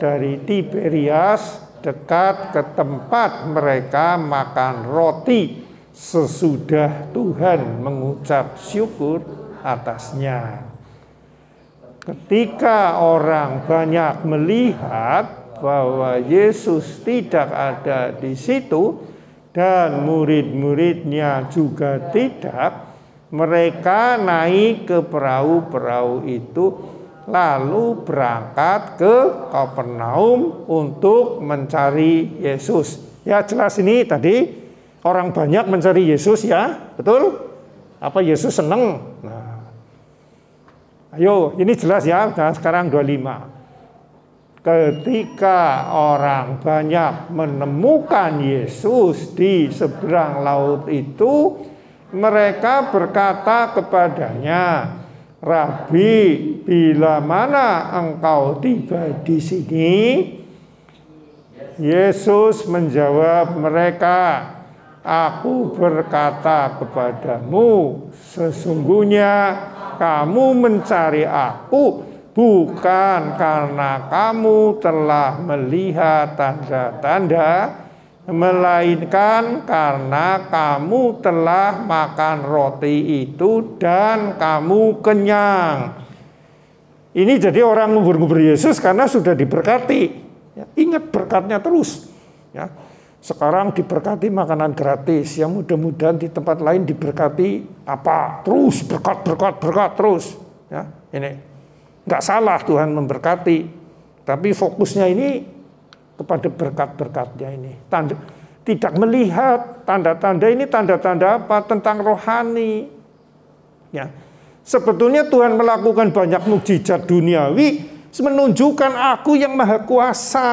dari Tiberias dekat ke tempat mereka makan roti sesudah Tuhan mengucap syukur atasnya. Ketika orang banyak melihat bahwa Yesus tidak ada di situ dan murid-muridnya juga tidak, mereka naik ke perahu-perahu itu lalu berangkat ke Kapernaum untuk mencari Yesus. Ya, jelas ini tadi orang banyak mencari Yesus, ya, betul? Apa Yesus senang? Nah, ayo, ini jelas, ya. Nah, sekarang 25. Ketika orang banyak menemukan Yesus di seberang laut itu, mereka berkata kepadanya, Rabi, bila mana engkau tiba di sini? Yesus menjawab mereka, aku berkata kepadamu, sesungguhnya kamu mencari aku bukan karena kamu telah melihat tanda-tanda, melainkan karena kamu telah makan roti itu dan kamu kenyang. Ini jadi orang ngubur-ngubur Yesus karena sudah diberkati. Ya, ingat berkatnya terus. Ya. Sekarang diberkati makanan gratis, yang mudah-mudahan di tempat lain diberkati apa? Terus berkat terus. Ya, ini. Nggak salah Tuhan memberkati, tapi fokusnya ini kepada berkat-berkatnya ini. Tidak melihat tanda-tanda ini, tanda-tanda apa? Tentang rohani. Ya. Sebetulnya Tuhan melakukan banyak mukjizat duniawi, menunjukkan aku yang maha kuasa.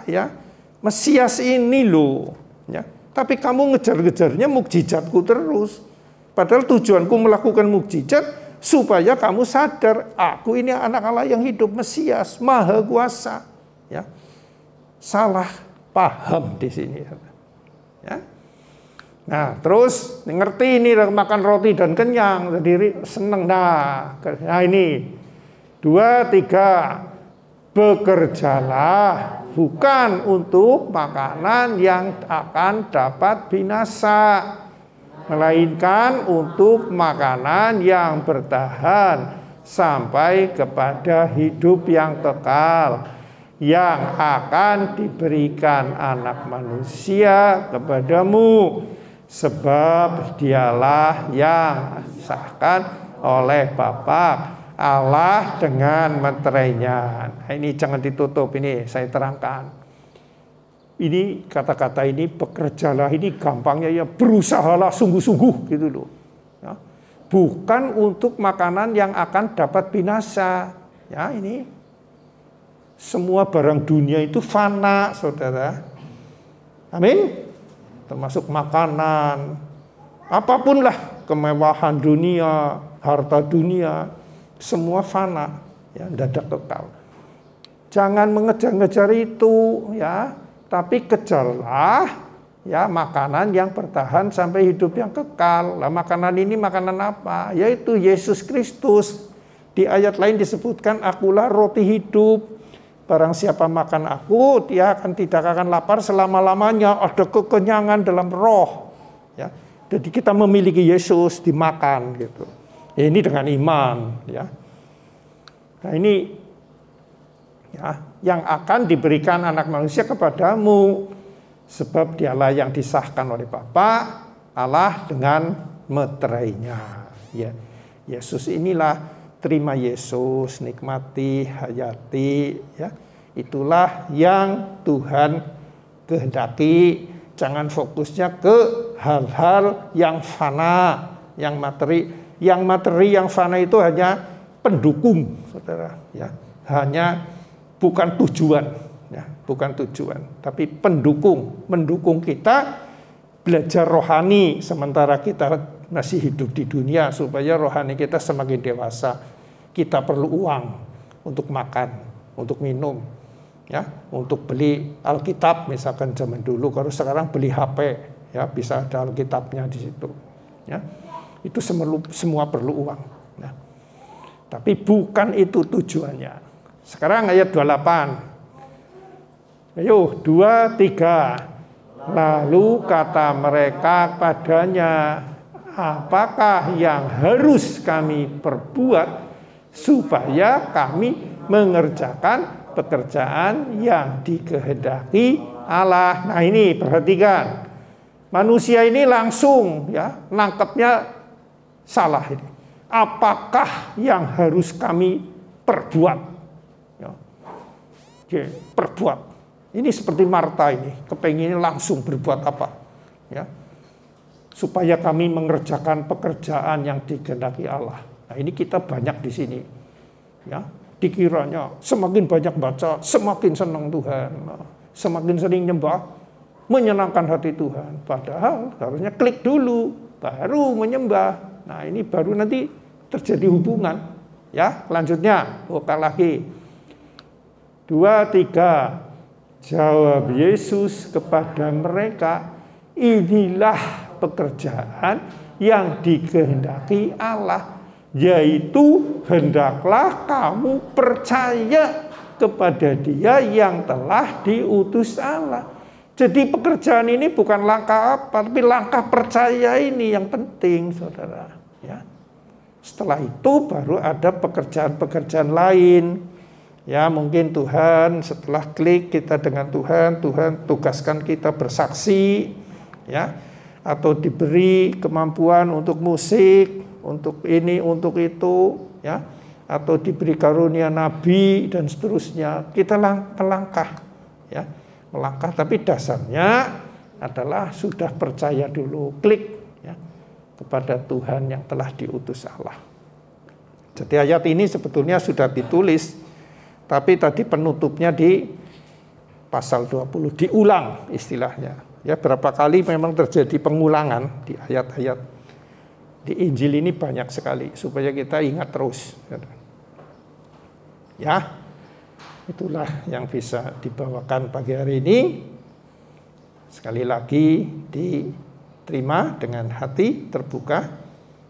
Ya. Mesias ini loh. Ya. Tapi kamu ngejar-ngejarnya mukjizatku terus. Padahal tujuanku melakukan mukjizat supaya kamu sadar, aku ini anak Allah yang hidup, Mesias, maha kuasa. Ya. Salah paham di sini. Ya. Nah, terus ngerti ini makan roti dan kenyang, jadi seneng. Nah ini 2, 3, bekerjalah bukan untuk makanan yang akan dapat binasa, melainkan untuk makanan yang bertahan sampai kepada hidup yang kekal, yang akan diberikan anak manusia kepadamu, sebab dialah yang disahkan oleh Bapa Allah dengan meterainya. Nah, ini jangan ditutup, ini saya terangkan. Ini kata-kata ini, bekerjalah ini gampangnya ya berusahalah sungguh-sungguh gitu loh. Ya. Bukan untuk makanan yang akan dapat binasa. Ya, ini semua barang dunia itu fana, saudara. Amin. Termasuk makanan, apapun lah, kemewahan dunia, harta dunia, semua fana, ya, tidak ada kekal. Jangan mengejar-ngejar itu, ya. Tapi kejarlah ya makanan yang bertahan sampai hidup yang kekal. Lah makanan ini makanan apa? Yaitu Yesus Kristus. Di ayat lain disebutkan, akulah roti hidup. Barang siapa makan aku, dia tidak akan lapar selama-lamanya. Ada kekenyangan dalam roh. Ya. Jadi kita memiliki Yesus dimakan gitu. Ya, ini dengan iman. Ya. Nah ini ya, yang akan diberikan anak manusia kepadamu, sebab dialah yang disahkan oleh Bapa Allah dengan meterainya. Ya, Yesus inilah, terima Yesus, nikmati, hayati. Ya, itulah yang Tuhan kehendaki. Jangan fokusnya ke hal-hal yang fana, yang materi. Yang materi yang fana itu hanya pendukung, saudara. Ya, hanya bukan tujuan, ya, bukan tujuan, tapi pendukung, mendukung kita belajar rohani sementara kita masih hidup di dunia, supaya rohani kita semakin dewasa. Kita perlu uang untuk makan, untuk minum, ya, untuk beli Alkitab misalkan zaman dulu. Kalau sekarang beli HP, ya bisa ada Alkitabnya di situ, ya. Itu semua perlu uang. Nah, tapi bukan itu tujuannya. Sekarang ayat 28. Ayo 2, 3. Lalu kata mereka padanya, apakah yang harus kami perbuat supaya kami mengerjakan pekerjaan yang dikehendaki Allah? Nah ini perhatikan. Manusia ini langsung ya nangkepnya salah ini. Apakah yang harus kami perbuat? Perbuat. Ini seperti Marta ini, kepenginnya langsung berbuat apa? Ya. Supaya kami mengerjakan pekerjaan yang dikehendaki Allah. Nah, ini kita banyak di sini. Ya, dikiranya semakin banyak baca, semakin senang Tuhan. Semakin sering nyembah, menyenangkan hati Tuhan. Padahal harusnya klik dulu, baru menyembah. Nah, ini baru nanti terjadi hubungan. Ya, selanjutnya, buka lagi. 2, 3. Jawab Yesus kepada mereka, inilah pekerjaan yang dikehendaki Allah, yaitu hendaklah kamu percaya kepada Dia yang telah diutus Allah. Jadi pekerjaan ini bukan langkah apa, tapi langkah percaya ini yang penting, saudara. Ya. Setelah itu baru ada pekerjaan-pekerjaan lain. Ya, mungkin Tuhan setelah klik kita dengan Tuhan, Tuhan tugaskan kita bersaksi, ya, atau diberi kemampuan untuk musik, untuk ini, untuk itu, ya, atau diberi karunia nabi dan seterusnya. Kita melangkah, ya. Melangkah, tapi dasarnya adalah sudah percaya dulu, klik ya, kepada Tuhan yang telah diutus Allah. Jadi ayat ini sebetulnya sudah ditulis, tapi tadi penutupnya di pasal 20 diulang istilahnya. Ya, berapa kali memang terjadi pengulangan di ayat-ayat di Injil ini banyak sekali supaya kita ingat terus. Ya. Itulah yang bisa dibawakan pagi hari ini. Sekali lagi diterima dengan hati terbuka.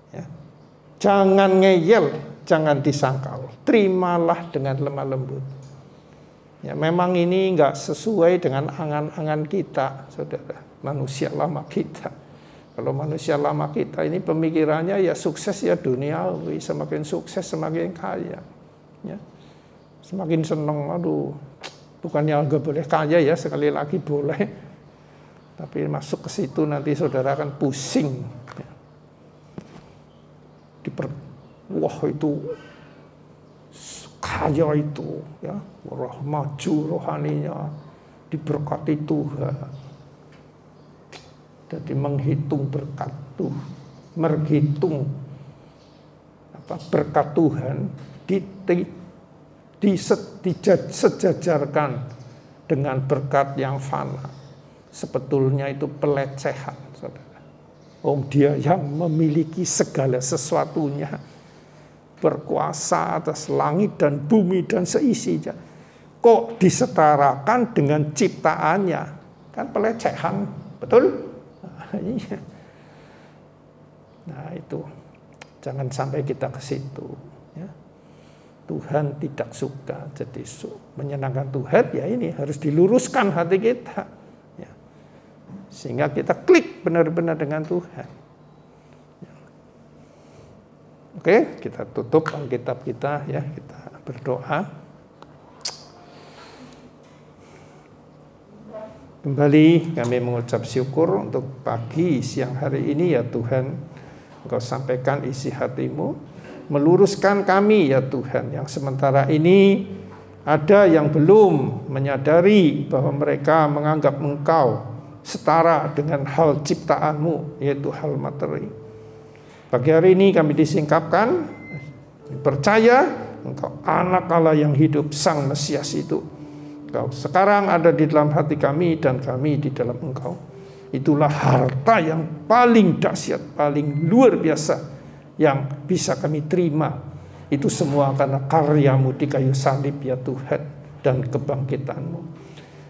Ya. Jangan ngeyel, jangan disangkal. Terimalah dengan lemah lembut. Ya, memang ini enggak sesuai dengan angan-angan kita, saudara. Manusia lama kita. Kalau manusia lama kita ini pemikirannya ya sukses ya duniawi, semakin sukses semakin kaya. Ya. Semakin senang, aduh, bukannya nggak boleh kaya ya, sekali lagi boleh, tapi masuk ke situ nanti saudara akan pusing. Ya. Wah itu kaya itu, ya, maju rohaninya, diberkati Tuhan. Jadi menghitung berkat Tuhan, menghitung berkat Tuhan disejajarkan dengan berkat yang fana. Sebetulnya itu pelecehan, saudara. Dia yang memiliki segala sesuatunya, berkuasa atas langit dan bumi dan seisinya, kok disetarakan dengan ciptaannya? Kan pelecehan, betul? Nah itu, jangan sampai kita ke situ. Tuhan tidak suka, jadi menyenangkan Tuhan ya ini harus diluruskan hati kita, ya. Sehingga kita klik benar-benar dengan Tuhan. Ya. Oke, kita tutup Alkitab kita ya, kita berdoa. Kembali kami mengucap syukur untuk pagi siang hari ini ya Tuhan, Engkau sampaikan isi hatimu. Meluruskan kami ya Tuhan, yang sementara ini ada yang belum menyadari bahwa mereka menganggap Engkau setara dengan hal ciptaanmu, yaitu hal materi. Pagi hari ini kami disingkapkan, percaya Engkau anak Allah yang hidup, Sang Mesias itu. Engkau sekarang ada di dalam hati kami dan kami di dalam Engkau. Itulah harta yang paling dahsyat, paling luar biasa yang bisa kami terima. Itu semua karena karya-Mu di kayu salib ya Tuhan, dan kebangkitan-Mu.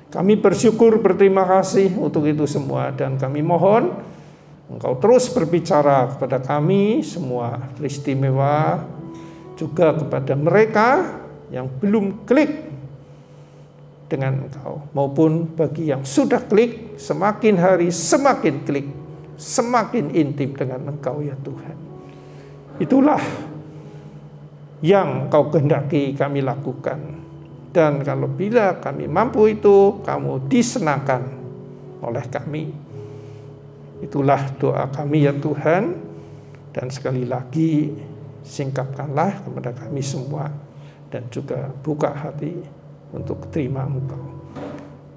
Kami bersyukur, berterima kasih untuk itu semua, dan kami mohon Engkau terus berbicara kepada kami semua istimewa, juga kepada mereka yang belum klik dengan Engkau, maupun bagi yang sudah klik, semakin hari semakin klik, semakin intim dengan Engkau ya Tuhan. Itulah yang Kau kehendaki kami lakukan. Dan kalau bila kami mampu itu, Kamu disenangkan oleh kami. Itulah doa kami ya Tuhan. Dan sekali lagi, singkapkanlah kepada kami semua. Dan juga buka hati untuk terima Engkau.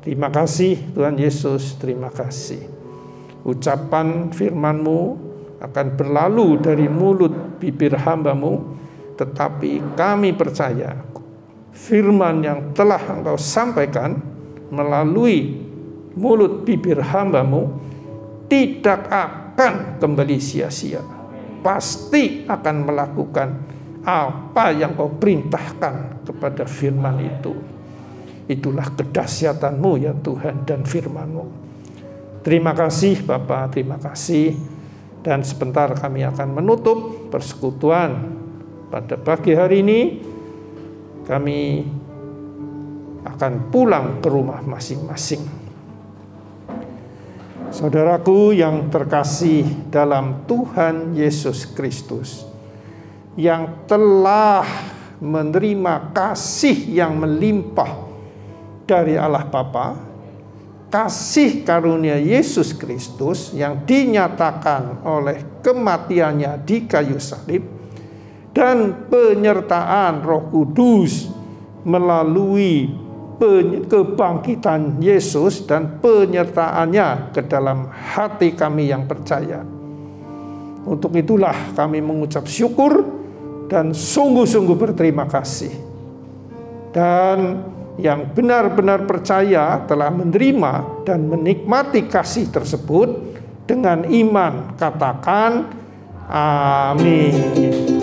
Terima kasih Tuhan Yesus, terima kasih. Ucapan firman-Mu akan berlalu dari mulut bibir hamba-Mu, tetapi kami percaya firman yang telah Engkau sampaikan melalui mulut bibir hamba-Mu tidak akan kembali sia-sia. Pasti akan melakukan apa yang Kau perintahkan kepada firman itu. Itulah kedahsyatan-Mu ya Tuhan dan firman-Mu. Terima kasih Bapa, terima kasih. Dan sebentar kami akan menutup persekutuan pada pagi hari ini kami akan pulang ke rumah masing-masing. Saudaraku yang terkasih dalam Tuhan Yesus Kristus, yang telah menerima kasih yang melimpah dari Allah Bapa, kasih karunia Yesus Kristus yang dinyatakan oleh kematiannya di kayu salib, dan penyertaan Roh Kudus melalui kebangkitan Yesus dan penyertaannya ke dalam hati kami yang percaya. Untuk itulah kami mengucap syukur dan sungguh-sungguh berterima kasih. Dan yang benar-benar percaya telah menerima dan menikmati kasih tersebut dengan iman, katakan amin.